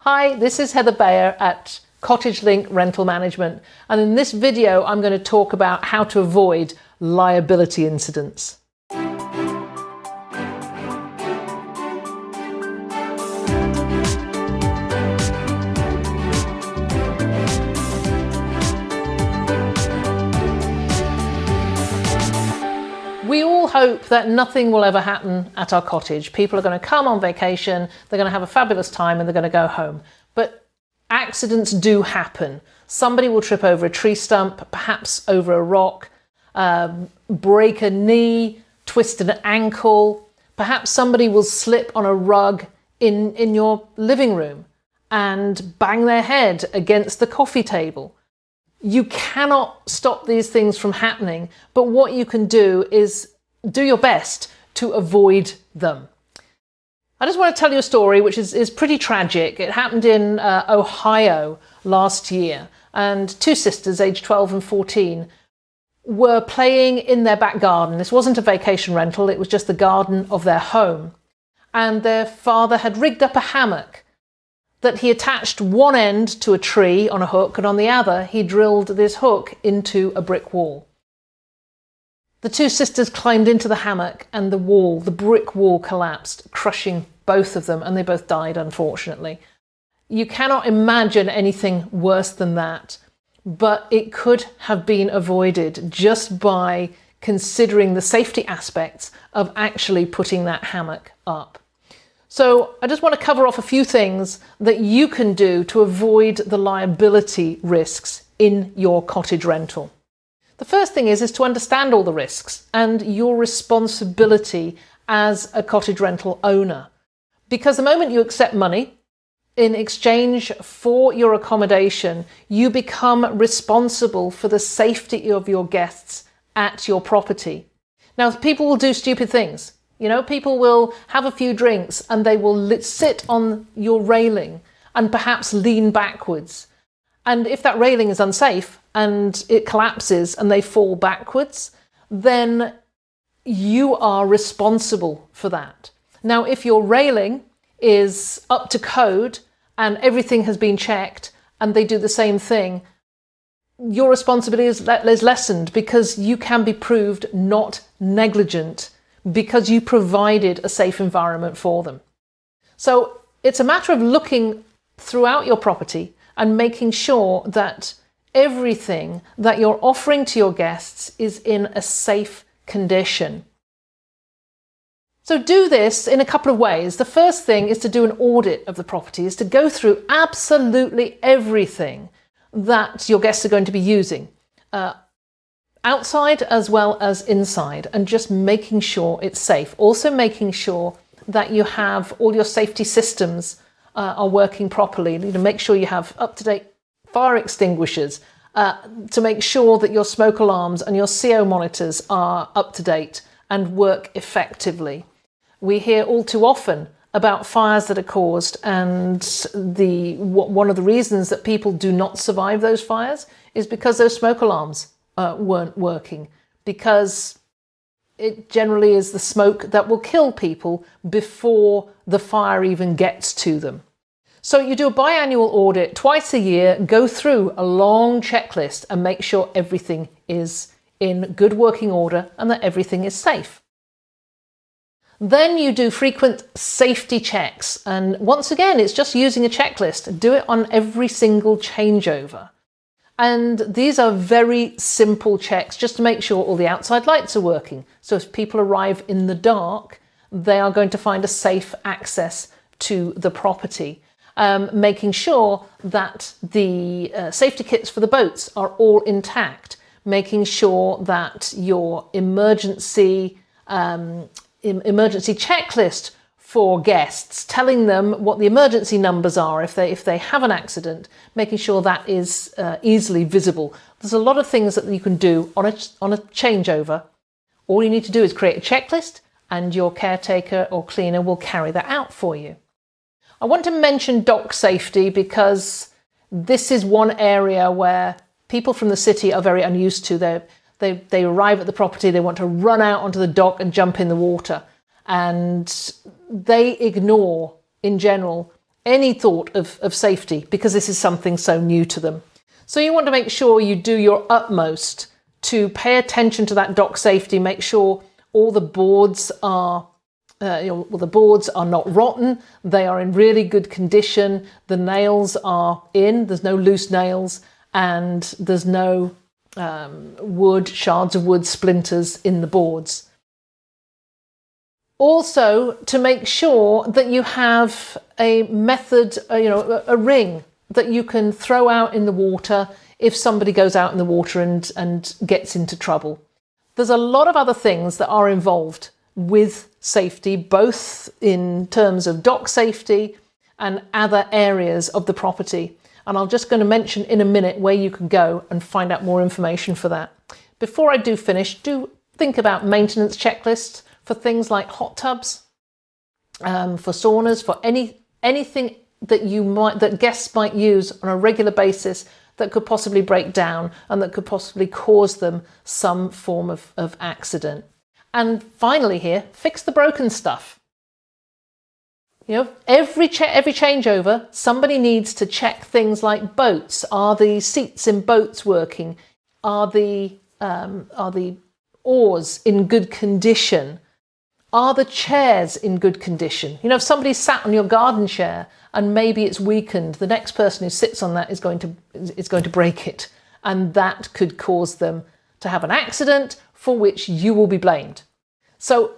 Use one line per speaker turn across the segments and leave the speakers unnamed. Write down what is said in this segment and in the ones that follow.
Hi, this is Heather Bayer at Cottage Link Rental Management, and in this video I'm going to talk about how to avoid liability incidents. We all hope that nothing will ever happen at our cottage. People are going to come on vacation, they're going to have a fabulous time and they're going to go home. But accidents do happen. Somebody will trip over a tree stump, perhaps over a rock, break a knee, twist an ankle. Perhaps somebody will slip on a rug in your living room and bang their head against the coffee table. You cannot stop these things from happening, but what you can do is do your best to avoid them. I just want to tell you a story which is pretty tragic. It happened in Ohio last year, and two sisters, aged 12 and 14, were playing in their back garden. This wasn't a vacation rental, it was just the garden of their home. And their father had rigged up a hammock that he attached one end to a tree on a hook, and on the other he drilled this hook into a brick wall. The two sisters climbed into the hammock and the brick wall collapsed, crushing both of them, and they both died, unfortunately. You cannot imagine anything worse than that, but it could have been avoided just by considering the safety aspects of actually putting that hammock up. So I just want to cover off a few things that you can do to avoid the liability risks in your cottage rental. The first thing is to understand all the risks and your responsibility as a cottage rental owner. Because the moment you accept money in exchange for your accommodation, you become responsible for the safety of your guests at your property. Now, people will do stupid things. You know, people will have a few drinks and they will sit on your railing and perhaps lean backwards. And if that railing is unsafe and it collapses and they fall backwards, then you are responsible for that. Now, if your railing is up to code and everything has been checked and they do the same thing, your responsibility is lessened because you can be proved not negligent because you provided a safe environment for them. So it's a matter of looking throughout your property and making sure that everything that you're offering to your guests is in a safe condition. So do this in a couple of ways. The first thing is to do an audit of the property, is to go through absolutely everything that your guests are going to be using, outside as well as inside, and just making sure it's safe. Also making sure that you have all your safety systems are working properly. You need to make sure you have up-to-date fire extinguishers, to make sure that your smoke alarms and your CO monitors are up-to-date and work effectively. We hear all too often about fires that are caused, and one of the reasons that people do not survive those fires is because those smoke alarms weren't working, because it generally is the smoke that will kill people before the fire even gets to them. So you do a biannual audit twice a year, go through a long checklist and make sure everything is in good working order and that everything is safe. Then you do frequent safety checks, and once again it's just using a checklist. Do it on every single changeover. And these are very simple checks just to make sure all the outside lights are working. So if people arrive in the dark, they are going to find a safe access to the property. Making sure that the safety kits for the boats are all intact. Making sure that your emergency checklist for guests, telling them what the emergency numbers are if they have an accident, making sure that is easily visible. There's a lot of things that you can do on a changeover. All you need to do is create a checklist and your caretaker or cleaner will carry that out for you. I want to mention dock safety because this is one area where people from the city are very unused to. They arrive at the property, they want to run out onto the dock and jump in the water, and they ignore, in general, any thought of safety because this is something so new to them. So you want to make sure you do your utmost to pay attention to that dock safety, make sure all the boards are the boards are not rotten, they are in really good condition, the nails are in, there's no loose nails, and there's no shards of wood, splinters in the boards. Also, to make sure that you have a method, a ring that you can throw out in the water if somebody goes out in the water and gets into trouble. There's a lot of other things that are involved with safety, both in terms of dock safety and other areas of the property. And I'm just going to mention in a minute where you can go and find out more information for that. Before I do finish, do think about maintenance checklists for things like hot tubs, for saunas, for anything that guests might use on a regular basis that could possibly break down and that could possibly cause them some form of accident. And finally here, fix the broken stuff. Every changeover, somebody needs to check things like boats. Are the seats in boats working? Are the oars in good condition? Are the chairs in good condition? If somebody sat on your garden chair and maybe it's weakened, the next person who sits on that is going to break it, and that could cause them to have an accident for which you will be blamed. So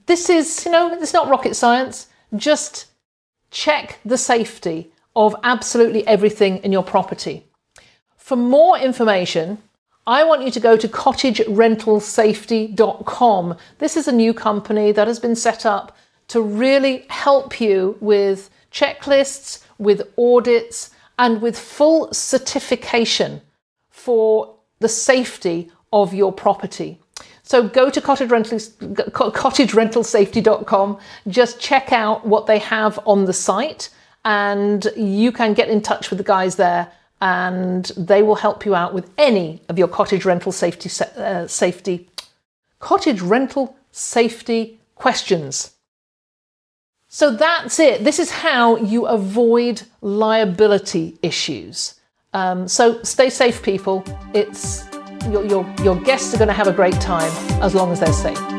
this is, it's not rocket science. Just check the safety of absolutely everything in your property. For more information, I want you to go to cottagerentalsafety.com. This is a new company that has been set up to really help you with checklists, with audits, and with full certification for the safety of your property. So go to cottagerentalsafety.com, just check out what they have on the site, and you can get in touch with the guys there and they will help you out with any of your cottage rental safety questions. So that's it. This is how you avoid liability issues. So stay safe, people. Your guests are going to have a great time as long as they're safe.